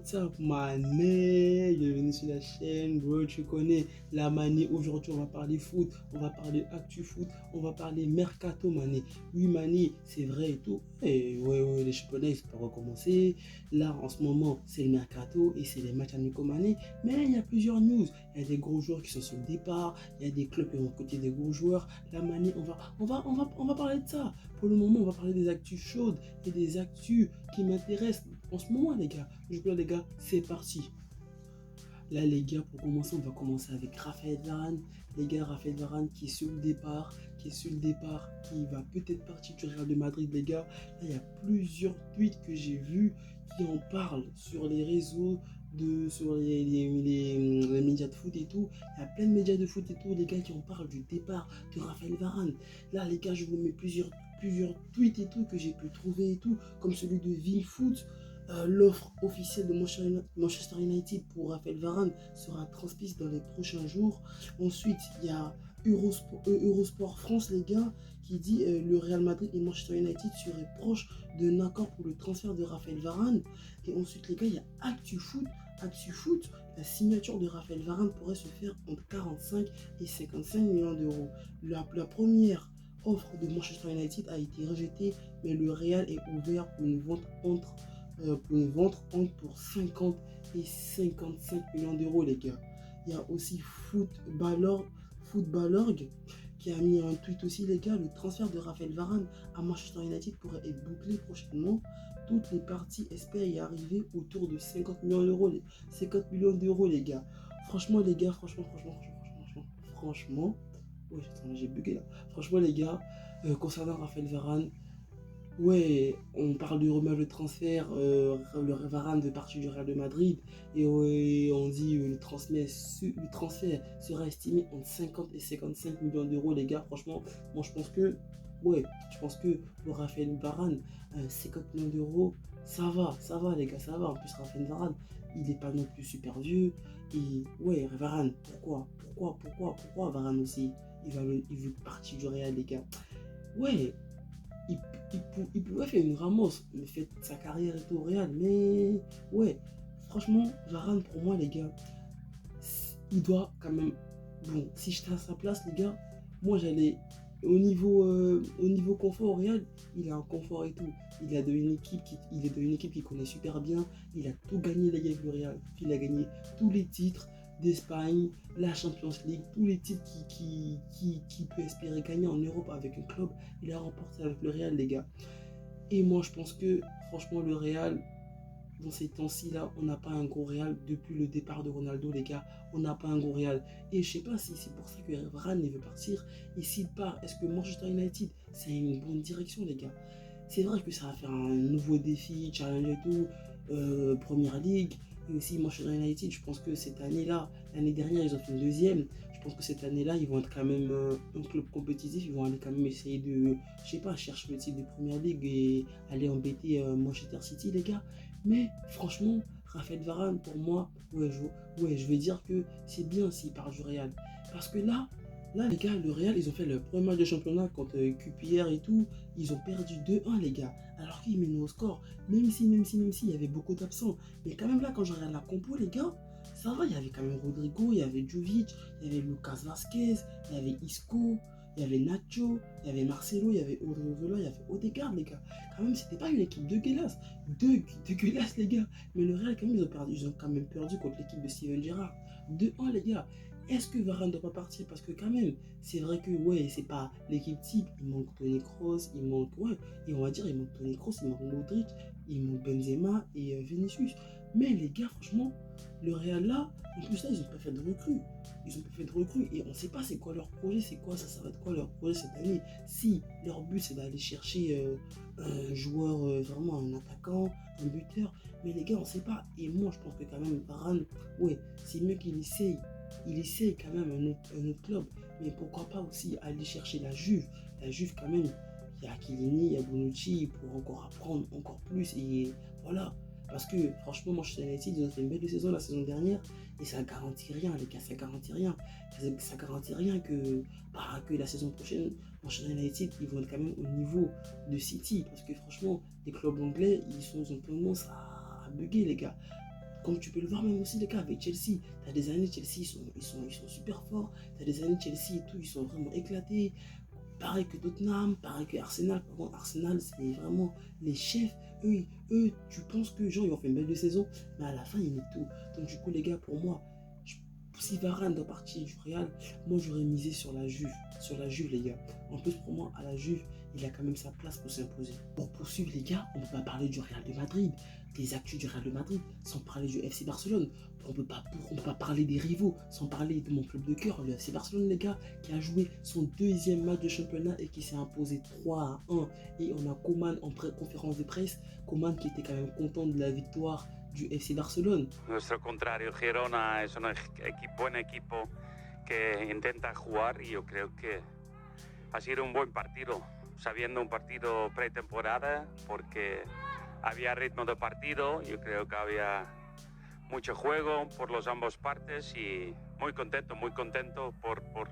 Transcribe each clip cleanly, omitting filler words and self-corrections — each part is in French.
What's up, mané? Bienvenue sur la chaîne, bro. Tu connais la mané. Aujourd'hui, on va parler foot, on va parler actu foot, on va parler mercato, mané. Oui, mané, c'est vrai et tout. Et ouais, les championnats, ils sont pas recommencer. Là, en ce moment, c'est le mercato et c'est les matchs amicaux, mané. Mais il y a plusieurs news. Il y a des gros joueurs qui sont sur le départ. Il y a des clubs qui vont côté des gros joueurs. La mané, on va parler de ça. Pour le moment, on va parler des actus chaudes et des actus qui m'intéressent en ce moment, les gars. Du coup, là, les gars, c'est parti. Là, les gars, pour commencer, on va commencer avec Raphaël Varane. Les gars, Raphaël Varane qui est sur le départ, qui va peut-être partir du Real de Madrid, les gars. Là, il y a plusieurs tweets que j'ai vus qui en parlent sur les réseaux, sur les médias de foot et tout. Il y a plein de médias de foot et tout, les gars, qui en parlent du départ de Raphaël Varane. Là, les gars, je vous mets plusieurs tweets et tout que j'ai pu trouver et tout, comme celui de VinFoot. L'offre officielle de Manchester United pour Raphaël Varane sera transmise dans les prochains jours. Ensuite, il y a Eurosport France, les gars, qui dit le Real Madrid et Manchester United seraient proches d'un accord pour le transfert de Raphaël Varane. Et ensuite, les gars, il y a ActuFoot, la signature de Raphaël Varane pourrait se faire entre 45 et 55 millions d'euros. La première offre de Manchester United a été rejetée, mais le Real est ouvert pour une vente pour 50 et 55 millions d'euros, les gars. Il y a aussi Footballorg qui a mis un tweet aussi, les gars. Le transfert de Raphaël Varane à Manchester United pourrait être bouclé prochainement. Toutes les parties espèrent y arriver autour de 50 millions d'euros, 50 millions d'euros, les gars. Franchement, les gars, franchement, ouais, j'ai bugué là. Franchement, les gars, concernant Raphaël Varane, ouais, on parle du rumeur de transfert, le Varane de partir du Real de Madrid, et ouais, on dit le transfert sera estimé entre 50 et 55 millions d'euros, les gars. Franchement, moi je pense que pour Raphaël Varane, 50 millions d'euros, ça va, les gars, ça va. En plus, Raphaël Varane, il n'est pas non plus super vieux. Et ouais, Varane, pourquoi Varane aussi, il veut partir du Real, les gars. Ouais, il, il pourrait faire une Ramos, mais fait sa carrière et tout au Real. Mais ouais, franchement, Varane, pour moi, les gars, il doit quand même. Bon, si j'étais à sa place, les gars, moi j'allais. Au niveau confort au Real, il a un confort et tout. Il est de une équipe qui connaît super bien. Il a tout gagné, les gars, avec le Real. Il a gagné tous les titres d'Espagne, la Champions League, tous les titres qui peut espérer gagner en Europe avec un club. Il a remporté avec le Real, les gars. Et moi, je pense que, franchement, le Real, dans ces temps-ci, là, on n'a pas un gros Real depuis le départ de Ronaldo, les gars. On n'a pas un gros Real. Et je sais pas si c'est pour ça que Varane veut partir. Et s'il part, est-ce que Manchester United, c'est une bonne direction, les gars? C'est vrai que ça va faire un nouveau défi, challenge et tout, Première Ligue. Et aussi Manchester United, je pense que cette année-là, l'année dernière, ils ont fait une deuxième. Je pense que cette année-là, ils vont être quand même un club compétitif. Ils vont aller quand même essayer de, je sais pas, chercher le titre de Première Ligue et aller embêter Manchester City, les gars. Mais franchement, Raphaël Varane, pour moi, je vais dire que c'est bien s'il part du Real. Parce que là, les gars, le Real, ils ont fait le premier match de championnat contre QPR et tout. Ils ont perdu 2-1, les gars. Alors qu'ils mènent au score. Même si, il y avait beaucoup d'absents. Mais quand même, là, quand je regarde la compo, les gars, ça va. Il y avait quand même Rodrigo, il y avait Jovic, il y avait Lucas Vazquez, il y avait Isco, il y avait Nacho, il y avait Marcelo, il y avait Odriozola, il y avait Odegaard, les gars. Quand même, c'était pas une équipe de guélas. De guélas, les gars. Mais le Real, quand même, ils ont quand même perdu contre l'équipe de Steven Gerrard. 2-1, les gars. Est-ce que Varane ne doit pas partir? Parce que quand même, c'est vrai que ouais, c'est pas l'équipe type. Il manque Toni Kroos, et on va dire il manque Toni Kroos, il manque Modric, il manque Benzema et Vinicius. Mais les gars, franchement, le Real là, en plus là, ils ont pas fait de recrues. Et on ne sait pas c'est quoi leur projet, ça va être quoi leur projet cette année. Si leur but c'est d'aller chercher un joueur, vraiment un attaquant, un buteur, mais les gars, on ne sait pas. Et moi, je pense que quand même, Varane, ouais, c'est mieux qu'il essaye. Il essaye quand même un autre club, mais pourquoi pas aussi aller chercher la Juve. La Juve, quand même, il y a Chiellini, il y a Bonucci pour encore apprendre encore plus. Et voilà. Parce que franchement, Manchester United, ils ont fait une belle saison la saison dernière et ça garantit rien, les gars, ça garantit rien. Ça garantit rien que la saison prochaine, Manchester United, ils vont être quand même au niveau de City. Parce que franchement, les clubs anglais, ils ont tendance à bugger, les gars. Comme tu peux le voir même aussi les gars avec Chelsea. T'as des années Chelsea, ils sont super forts. T'as des années Chelsea et tout, ils sont vraiment éclatés. Pareil que Tottenham, pareil que Arsenal. Par contre, Arsenal, c'est vraiment les chefs. Tu penses que genre ils ont fait une belle de saison, mais à la fin ils mettent tout. Donc du coup les gars, pour moi, si Varane doit partir du Real, moi j'aurais misé sur la Juve les gars. En plus pour moi, à la Juve, il a quand même sa place pour s'imposer. Pour poursuivre les gars, on ne peut pas parler du Real de Madrid, des actus du Real de Madrid, sans parler du FC Barcelone. On ne peut pas parler des rivaux, sans parler de mon club de cœur, le FC Barcelone les gars, qui a joué son deuxième match de championnat et qui s'est imposé 3-1. Et on a Koeman en conférence de presse, Koeman qui était quand même content de la victoire du FC Barcelone. Nuestro contrario, Girona, es un buen equipo que intenta jugar y yo creo que ha sido un buen partido, sabiendo un partido pretemporada, porque había ritmo de partido, yo creo que había mucho juego por los ambos partes y muy contento por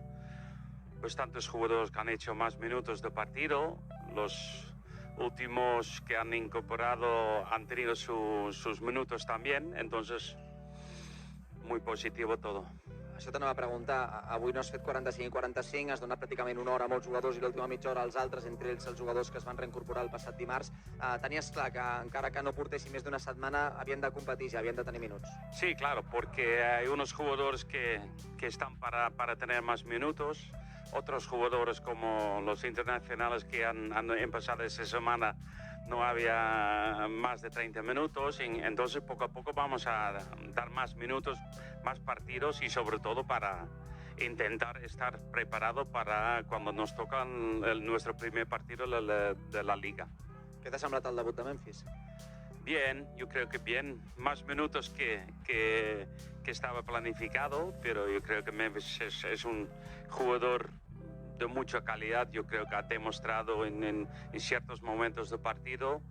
los tantos jugadores que han hecho más minutos de partido. Los últimos que han incorporado han tenido sus minutos también, entonces muy positivo todo. Això t'anava a preguntar, avui no has fet 45 i 45, has donat pràcticament una hora a molts jugadors i l'última mitja hora als altres, entre ells els jugadors que es van reincorporar el passat dimarts. Tenies clar que encara que no portessin més d'una setmana havien de competir ja, havien de tenir minuts. Sí, claro, porque hay unos jugadores que están para tener más minutos, otros jugadores como los internacionales que han empezado esta semana no había más de 30 minutos, entonces poco a poco vamos a dar más minutos, más partidos y sobre todo para intentar estar preparado para cuando nos toca nuestro primer partido de la Liga. Què t'ha semblat el debut de Memphis? Bien, yo creo que bien, más minutos que estaba planificado, pero yo creo que Memphis es un jugador de mucha calidad, yo creo que ha demostrado en ciertos momentos del partido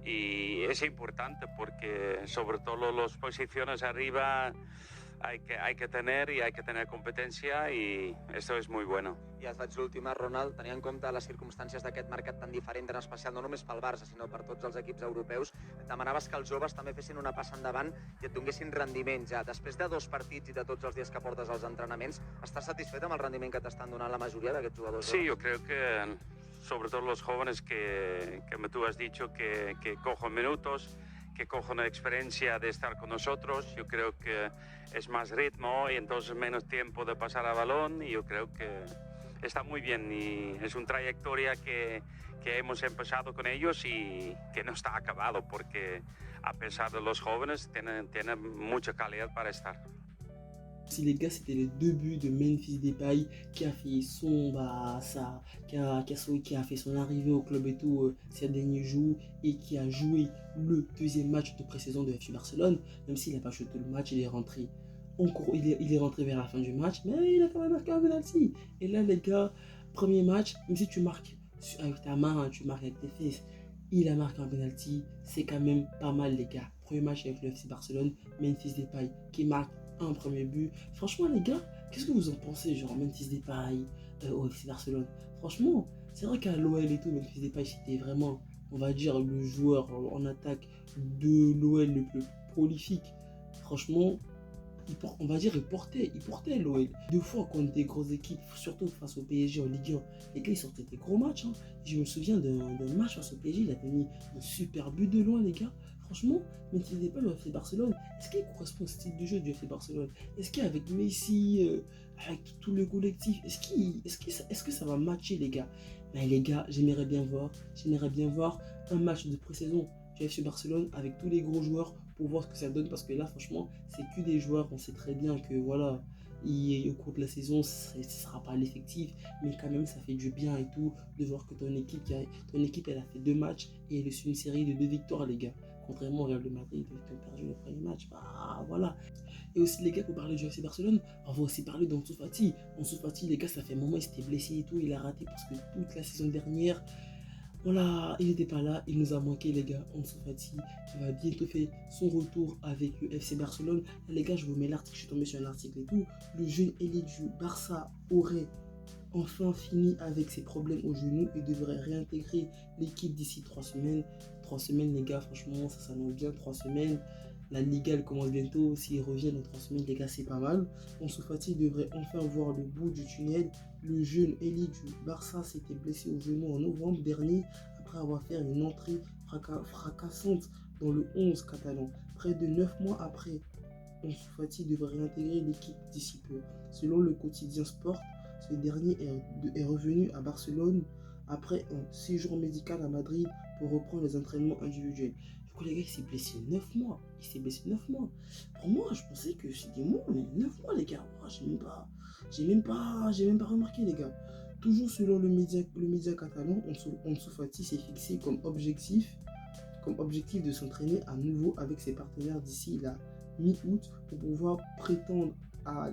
y es importante porque sobre todo las posiciones arriba hay que tener competencia y esto es muy bueno. I et faig l'última, Ronald, tenint en compte les circumstàncies d'aquest mercat tan diferent, en especial no només pel Barça, sinó per tots els equips europeus, demanaves que els joves també fessin una passa endavant i et donessin rendiment ja. Després de 2 partits i de tots els dies que portes als entrenaments, estàs satisfet amb el rendiment que t'estan donant la majoria d'aquests jugadors? Sí, yo creo que sobre todo los jóvenes que tú has dicho que cojan minutos, que cojan la experiencia de estar con nosotros. Yo creo que es más ritmo y entonces menos tiempo de pasar a balón y yo creo que está muy bien y es una trayectoria que hemos empezado con ellos y que no está acabado porque a pesar de los jóvenes tienen mucha calidad para estar. Si les gars, c'était les 2 buts de Memphis Depay qui a fait qui a fait son arrivée au club et tout ces derniers jours et qui a joué le deuxième match de pré-saison de FC Barcelone. Même s'il n'a pas joué tout le match, il est rentré il est rentré vers la fin du match, mais il a quand même marqué un penalty. Et là les gars, premier match, même si tu marques avec ta main, tu marques avec tes fesses, il a marqué un penalty, c'est quand même pas mal les gars. Premier match avec le FC Barcelone, Memphis Depay qui marque un premier but. Franchement les gars, qu'est-ce que vous en pensez, genre Memphis Depay au FC Barcelone? Franchement, c'est vrai qu'à l'OL et tout, Memphis Depay c'était vraiment, on va dire, le joueur en attaque de l'OL le plus prolifique. Franchement, on va dire, il portait l'OL. 2 fois contre des grosses équipes, surtout face au PSG en Ligue 1. Les gars, ils sortaient des gros matchs. Hein. Je me souviens d'un match face au PSG, il avait mis un super but de loin, les gars. Franchement, Memphis Depay, le FC Barcelone, est-ce qu'il correspond au style de jeu du FC Barcelone? Est-ce qu'avec Messi, avec tout le collectif, est-ce que ça va matcher, les gars? Mais les gars, j'aimerais bien voir un match de pré-saison du FC Barcelone avec tous les gros joueurs pour voir ce que ça donne, parce que là franchement c'est que des joueurs, on sait très bien que voilà, au cours de la saison ce ne sera pas l'effectif, mais quand même ça fait du bien et tout de voir que ton équipe elle a fait 2 matchs et elle a su une série de 2 victoires les gars, contrairement au Real de Madrid qui ont perdu le premier match. Bah voilà. Et aussi les gars, pour parler du FC Barcelone, on va aussi parler d'Ansu Fati. Ansu Fati les gars, ça fait un moment il s'était blessé et tout, il a raté parce que toute la saison dernière, voilà, il n'était pas là, il nous a manqué les gars. Ansu Fati qui va bientôt faire son retour avec le FC Barcelone. Là, les gars, je vous mets l'article, je suis tombé sur un article et tout. Le jeune ailier du Barça aurait enfin fini avec ses problèmes au genou et devrait réintégrer l'équipe d'ici 3 semaines. 3 semaines les gars, franchement ça s'annonce bien, 3 semaines. La Liga elle commence bientôt. S'il revient dans 3 semaines, les gars, c'est pas mal. Ansu Fati devrait enfin voir le bout du tunnel. Le jeune ailier du Barça s'était blessé au genou en novembre dernier après avoir fait une entrée fracassante dans le 11 catalan. Près de 9 mois après, Ansu Fati devrait réintégrer l'équipe d'ici peu. Selon le quotidien Sport, ce dernier est revenu à Barcelone après un séjour médical à Madrid pour reprendre les entraînements individuels. Du coup, les gars, il s'est blessé 9 mois. Il s'est blessé 9 mois. Pour moi, je pensais que c'était des mois, mais 9 mois, les gars. Moi, j'ai même pas remarqué, les gars. Toujours selon le média catalan, Ansu Fati s'est fixé comme objectif de s'entraîner à nouveau avec ses partenaires d'ici la mi-août pour pouvoir prétendre à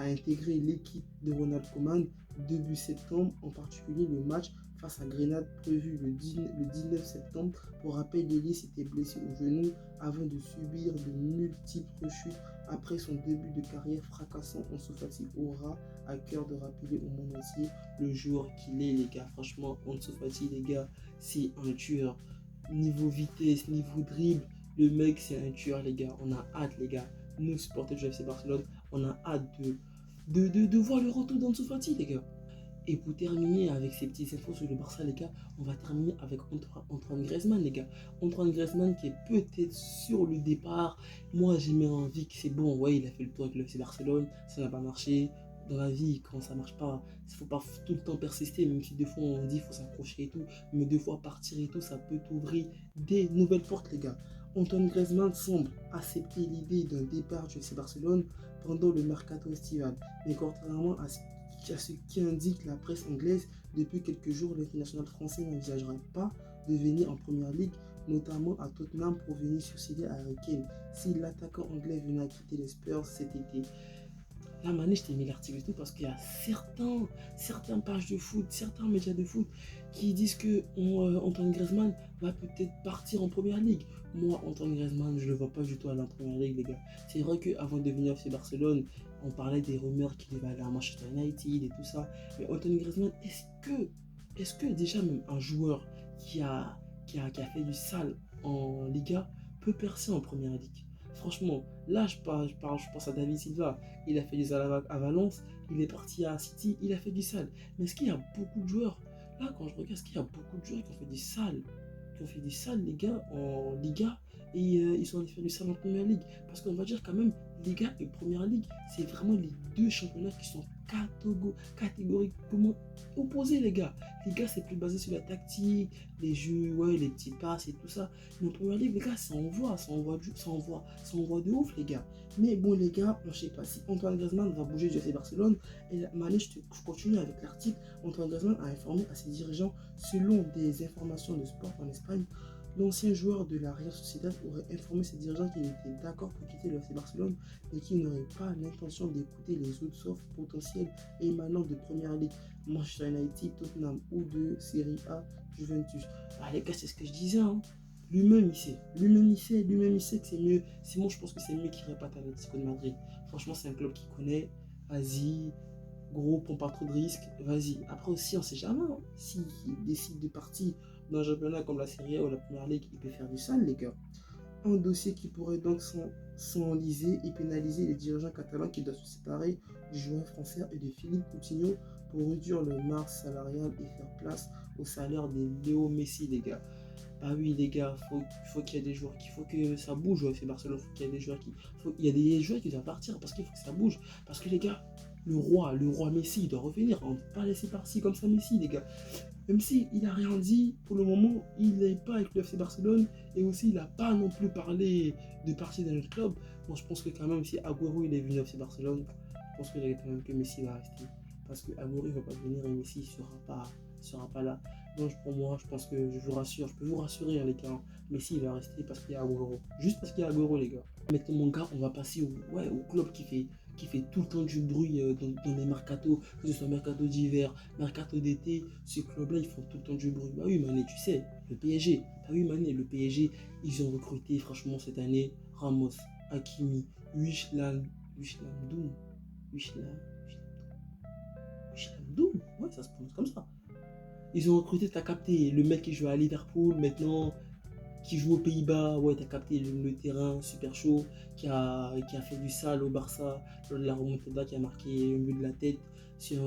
intégrer l'équipe de Ronald Koeman début septembre, en particulier le match face à Grenade prévu le 19 septembre. Pour rappel, l'ailier s'était blessé au genou avant de subir de multiples rechutes après son début de carrière fracassant. Ansu Fati aura à cœur de rappeler au monde entier le joueur qu'il est, les gars. Franchement, Ansu Fati, les gars, c'est un tueur. Niveau vitesse, niveau dribble, le mec, c'est un tueur, les gars. On a hâte, les gars. Nous, supporters du FC Barcelone, on a hâte de voir le retour d'Ansu Fati, les gars. Et pour terminer avec ces petites infos sur le Barça, les gars, on va terminer avec Antoine Griezmann, les gars. Antoine Griezmann qui est peut-être sur le départ. Moi, j'ai mis envie que c'est bon. Ouais, il a fait le tour avec le FC Barcelone, ça n'a pas marché. Dans la vie, quand ça marche pas, il ne faut pas tout le temps persister, même si des fois on dit qu'il faut s'accrocher et tout. Mais des fois partir et tout, ça peut t'ouvrir des nouvelles portes, les gars. Antoine Griezmann semble accepter l'idée d'un départ du FC Barcelone pendant le mercato estival. Mais contrairement à ce qui indique la presse anglaise, depuis quelques jours, l'international français n'envisagerait pas de venir en première ligue, notamment à Tottenham pour venir succéder à Harry Kane si l'attaquant anglais venait à quitter les Spurs cet été. Là, Mané, je t'ai mis l'article et tout parce qu'il y a certaines pages de foot, certains médias de foot qui disent que Antoine Griezmann va peut-être partir en première ligue. Moi, Antoine Griezmann, je ne le vois pas du tout aller en première ligue, les gars. C'est vrai qu'avant de venir chez Barcelone, on parlait des rumeurs qu'il devait aller à Manchester United et tout ça. Mais Antoine Griezmann, est-ce que déjà même un joueur qui a fait du sale en Liga peut percer en première ligue? Franchement, là je pense à David Silva, il a fait du sale à Valence, il est parti à City, il a fait du sale. Mais est-ce qu'il y a beaucoup de joueurs, là quand je regarde, est-ce qu'il y a beaucoup de joueurs qui ont fait du sale les gars en Liga et ils sont allés faire du sale en Première Ligue? Parce qu'on va dire quand même, Liga et Première Ligue, c'est vraiment les deux championnats qui sont catégoriquement opposés, les gars. Liga, c'est plus basé sur la tactique, les jeux, ouais, les petits passes et tout ça. Mais en Première Ligue, les gars, ça envoie de ouf, les gars. Mais bon, les gars, je sais pas si Antoine Griezmann va bouger du FC Barcelone. Et Mané, je continue avec l'article. Antoine Griezmann a informé à ses dirigeants, selon des informations de Sport en Espagne, l'ancien joueur de la Real Sociedad aurait informé ses dirigeants qu'il était d'accord pour quitter le FC Barcelone, mais qu'il n'aurait pas l'intention d'écouter les autres offres potentielles émanant de Première Ligue, Manchester United, Tottenham ou de Serie A, Juventus. Ah les gars, c'est ce que je disais, hein. Lui-même il sait que c'est mieux. Simon, je pense que c'est mieux qu'il répète à l'Atlético de Madrid. Franchement, c'est un club qu'il connaît. Vas-y, gros, prends pas trop de risques. Vas-y. Après aussi, on sait jamais, hein. S'il décide de partir dans un championnat comme la Serie A ou la Première Ligue, il peut faire du sale, les gars. Un dossier qui pourrait donc s'enliser et pénaliser les dirigeants catalans qui doivent se séparer du joueur français et de Philippe Coutinho pour réduire le marge salarial et faire place au salaire de Léo Messi, les gars. Bah oui, les gars, faut qu'il y ait des joueurs, il faut que ça bouge au FC Barcelone, faut qu'il y ait des joueurs il y a des joueurs qui doivent partir parce qu'il faut que ça bouge. Parce que les gars, le roi Messi, il doit revenir. On ne peut pas laisser partir comme ça Messi, les gars. Même s'il n'a rien dit, pour le moment, il n'est pas avec le FC Barcelone et aussi il n'a pas non plus parlé de partir dans le club. Bon, je pense que quand même, si Agüero il est venu au FC Barcelone, je pense que quand même que Messi va rester. Parce que Agüero ne va pas venir et Messi ne sera pas là. Donc pour moi, je pense que je peux vous rassurer, hein, les gars. Messi il va rester parce qu'il y a Agüero. Juste parce qu'il y a Agüero, les gars. Maintenant, mon gars, on va passer au club qui fait tout le temps du bruit dans les mercatos, que ce soit mercato d'hiver, mercato d'été. Ces clubs-là, ils font tout le temps du bruit. Bah oui, Mané, tu sais, le PSG. Bah oui, Mané, le PSG, ils ont recruté, franchement, cette année, Ramos, Hakimi, Wijnaldum. Ouais, ça se prononce comme ça. Ils ont recruté, t'as capté, le mec qui joue à Liverpool, maintenant, qui joue aux Pays-Bas, ouais, t'as capté le terrain super chaud, qui a fait du sale au Barça lors de la remontada, qui a marqué un but de la tête. C'est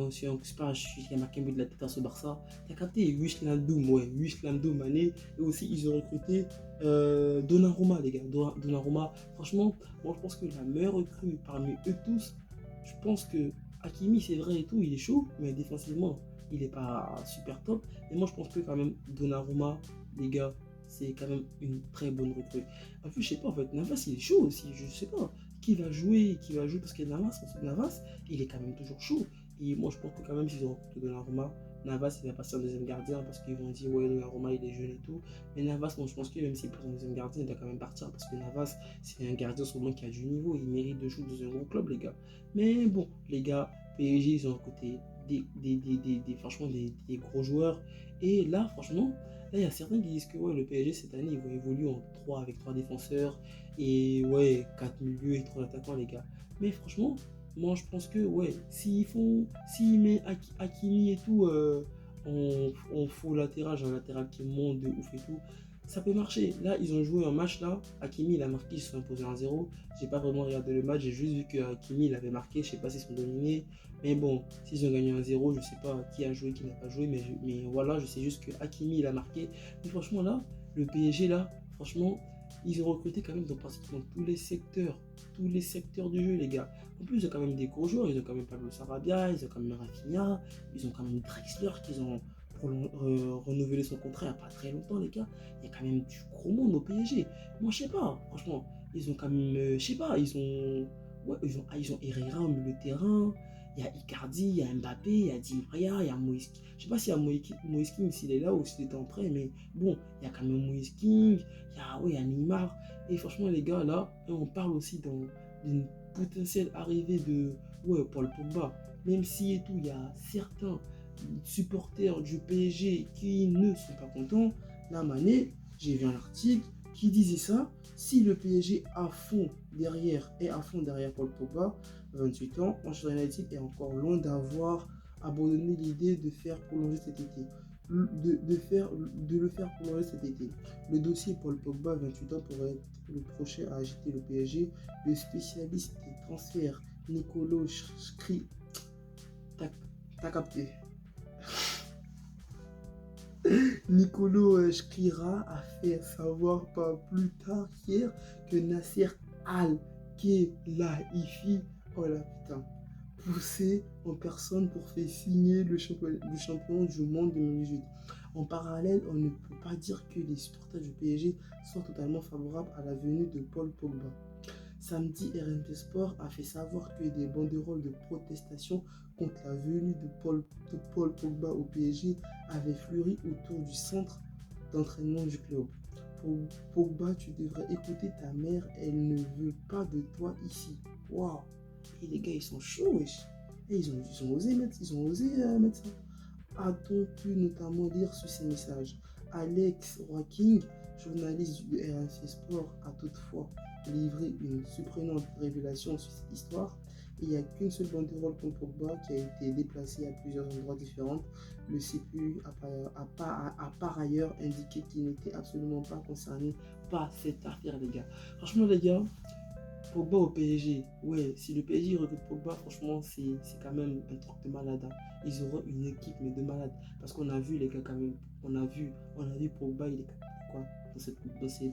pas, qui a marqué un but de la tête à ce Barça. T'as capté Wijnaldum, ouais, Wijnaldum, Mané. Et aussi, ils ont recruté Donnarumma, les gars. Donnarumma, franchement, moi je pense que la meilleure recrue parmi eux tous, je pense que Hakimi, c'est vrai et tout, il est chaud, mais défensivement, il n'est pas super top. Et moi, je pense que quand même, Donnarumma, les gars, c'est quand même une très bonne recrue. En plus, je sais pas, en fait, Navas, il est chaud aussi. Je sais pas qui va jouer parce que Navas, il est quand même toujours chaud. Et moi, je pense que quand même, s'ils ont recruté Donnarumma, Navas, il va passer en deuxième gardien parce qu'ils vont dire, ouais, Donnarumma, il est jeune et tout. Mais Navas, moi, je pense que même s'il passe en deuxième gardien, il doit quand même partir parce que Navas, c'est un gardien sur qui a du niveau. Il mérite de jouer dans un gros club, les gars. Mais bon, les gars, PSG, ils ont recruté franchement, des gros joueurs. Et là, franchement, là, il y a certains qui disent que ouais, le PSG cette année, ils vont évoluer en 3 avec 3 défenseurs et ouais, 4 milieux et 3 attaquants, les gars. Mais franchement, moi je pense que ouais, s'ils mettent Hakimi et tout en faux latéral, j'ai un latéral qui monte de ouf et tout, ça peut marcher. Là, ils ont joué un match là, Hakimi il a marqué, ils se sont imposés 1-0. J'ai pas vraiment regardé le match, j'ai juste vu que Hakimi il avait marqué, je sais pas s'ils sont dominés. Mais bon, s'ils ont gagné 1-0, je sais pas qui a joué, qui n'a pas joué, mais voilà, je sais juste que Hakimi il a marqué. Mais franchement là, le PSG là, franchement, ils ont recruté quand même dans pratiquement tous les secteurs du jeu, les gars. En plus, ils ont quand même des gros joueurs, ils ont quand même Pablo Sarabia, ils ont quand même Rafinha, ils ont quand même Drexler qu'ils ont renouvelé son contrat il n'y a pas très longtemps, les gars. Il y a quand même du gros monde au PSG. Moi, je sais pas, franchement, ils ont quand même, je sais pas, ils ont Herrera au milieu de terrain. Il y a Icardi, il y a Mbappé, il y a Di Maria, il y a Moïse. Je sais pas s'il y a Moïse King, s'il est là ou s'il est en prêt, mais bon, il y a quand même Moïse King, il y a Neymar. Et franchement, les gars, là, on parle aussi d'une potentielle arrivée de Paul Pogba. Même si et tout, il y a certains supporters du PSG qui ne sont pas contents. Là, Mané, j'ai vu un article qui disait ça. Si le PSG à fond derrière Paul Pogba, 28 ans, Manchester United est encore loin d'avoir abandonné l'idée de faire prolonger cet été. De le faire prolonger cet été. Le dossier Paul Pogba, 28 ans, pourrait être le prochain à agiter le PSG. Le spécialiste des transferts, Nicolo Skri, t'as capté. Nicolo Skrira a fait savoir pas plus tard hier que Nasser Al-Khelaifi, oh là putain, poussé en personne pour faire signer le champion du monde 2018. En parallèle, on ne peut pas dire que les supporters du PSG sont totalement favorables à la venue de Paul Pogba. Samedi, RMC Sport a fait savoir que des banderoles de protestation contre la venue de Paul Pogba au PSG avaient fleuri autour du centre d'entraînement du club. Pogba, tu devrais écouter ta mère, elle ne veut pas de toi ici. Waouh! Et les gars, ils sont chauds, wesh. Et ils ont osé mettre ça. A-t-on pu notamment lire sur ces messages? Alex Roy-King, journaliste du RMC Sport, a toutefois livré une surprenante révélation sur cette histoire. Il n'y a qu'une seule banderole contre Pogba qui a été déplacée à plusieurs endroits différents. Le CPU a par ailleurs indiqué qu'il n'était absolument pas concerné par cette affaire, les gars. Franchement, les gars, Pogba au PSG, ouais, si le PSG recrute Pogba, franchement, c'est quand même un truc de malade. Hein. Ils auront une équipe, mais de malade. Parce qu'on a vu, les gars, quand même, on a vu Pogba, il est quoi dans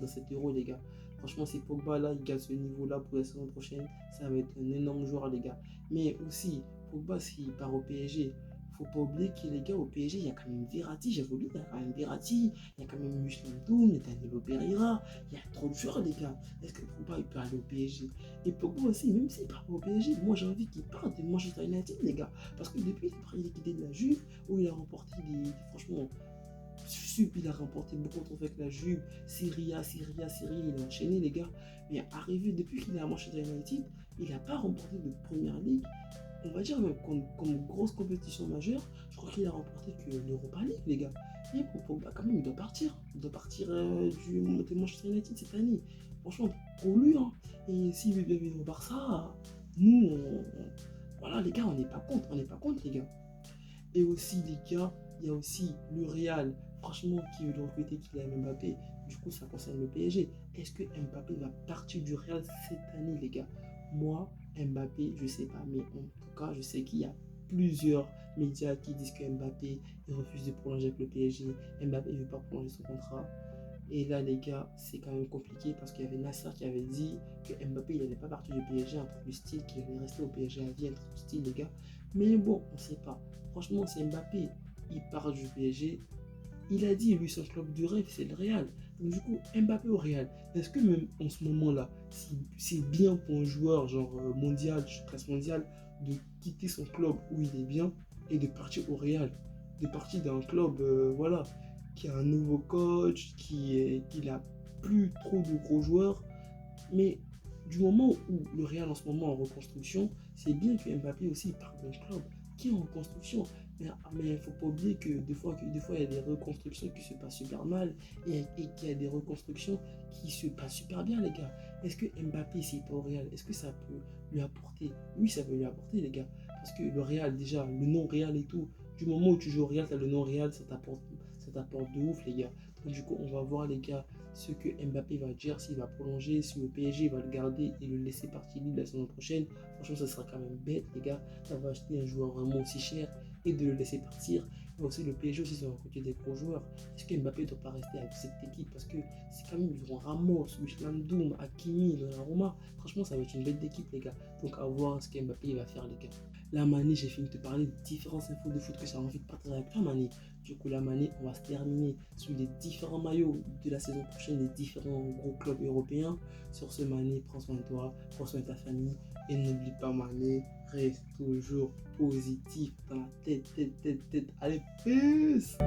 cette euro, les gars. Franchement, si Pogba, là, il gagne ce niveau-là pour la saison prochaine, ça va être un énorme joueur, les gars. Mais aussi, Pogba, s'il part au PSG, faut pas oublier que les gars, au PSG, il y a quand même Verratti, j'ai oublié, il y a quand même Verratti, il y a quand même Wijnaldum, il y a Danilo Pereira, il y a trop de joueurs, les gars. Est-ce que Pogba, il peut aller au PSG? Et Pogba aussi, même s'il part au PSG, moi j'ai envie qu'il parte de Manchester United, les gars. Parce que depuis qu'il est quitté de la Juve, où il a remporté franchement, il a remporté beaucoup de trophées avec la Juve, Serie A, il a enchaîné, les gars. Mais arrivé depuis qu'il est à Manchester United, il n'a pas remporté de première ligue. On va dire même comme grosse compétition majeure, je crois qu'il a remporté que l'Europa League, les gars. Et pour Pogba, quand même, il doit partir. Il doit partir de Manchester United cette année. Franchement, pour lui, hein. Et s'il veut bien venir au Barça, nous, voilà, les gars, on n'est pas contre, les gars. Et aussi, les gars, il y a aussi le Real, franchement, qui veut le recruter Kylian Mbappé. Du coup, ça concerne le PSG. Est-ce que Mbappé va partir du Real cette année, les gars? Moi, Mbappé, je sais pas. Mais en tout cas, je sais qu'il y a plusieurs médias qui disent que Mbappé il refuse de prolonger avec le PSG. Mbappé ne veut pas prolonger son contrat. Et là, les gars, c'est quand même compliqué parce qu'il y avait Nasser qui avait dit que Mbappé, il n'allait pas partir du PSG, un truc du style, qu'il allait rester au PSG à vie, un truc du style, les gars. Mais bon, on ne sait pas. Franchement, c'est Mbappé, il part du PSG. Il a dit, lui, son club du rêve, c'est le Real. Donc, du coup, Mbappé au Real, est-ce que même en ce moment-là, c'est bien pour un joueur, genre mondial, classe mondiale, de quitter son club où il est bien et de partir au Real? De partir d'un club, voilà, qui a un nouveau coach, qui n'a plus trop de gros joueurs. Mais du moment où le Real en ce moment est en reconstruction, c'est bien que Mbappé aussi parte d'un club qui est en reconstruction. Mais il ne faut pas oublier que des fois, il y a des reconstructions qui se passent super mal et qu'il y a des reconstructions qui se passent super bien, les gars. Est-ce que Mbappé, s'il n'est pas au Real, est-ce que ça peut lui apporter? Oui, ça peut lui apporter, les gars. Parce que le Real, déjà, le nom Real et tout, du moment où tu joues au Real, tu as le nom Real, ça t'apporte de ouf, les gars. Donc, du coup, on va voir, les gars, ce que Mbappé va dire, s'il va prolonger, si le PSG va le garder et le laisser partir libre la saison prochaine. Franchement, ça sera quand même bête, les gars, d'avoir acheté un joueur vraiment aussi cher et de le laisser partir. Mais aussi, le PSG aussi, ça va recruter des gros joueurs. Est-ce que Mbappé ne doit pas rester avec cette équipe? Parce que c'est quand même, ils auront Ramos, Wijnaldum, Hakimi, Donnarumma. Franchement, ça va être une bête d'équipe, les gars. Donc, à voir ce que Mbappé va faire, les gars. Là, Mané, j'ai fini de te parler de différentes infos de foot que j'ai envie de partager avec toi, Mané. Du coup, la Mané, on va se terminer sur les différents maillots de la saison prochaine des différents gros clubs européens. Sur ce, Mané, prends soin de toi, prends soin de ta famille. Et n'oublie pas, Mané, reste toujours positif dans la tête. Allez, peace!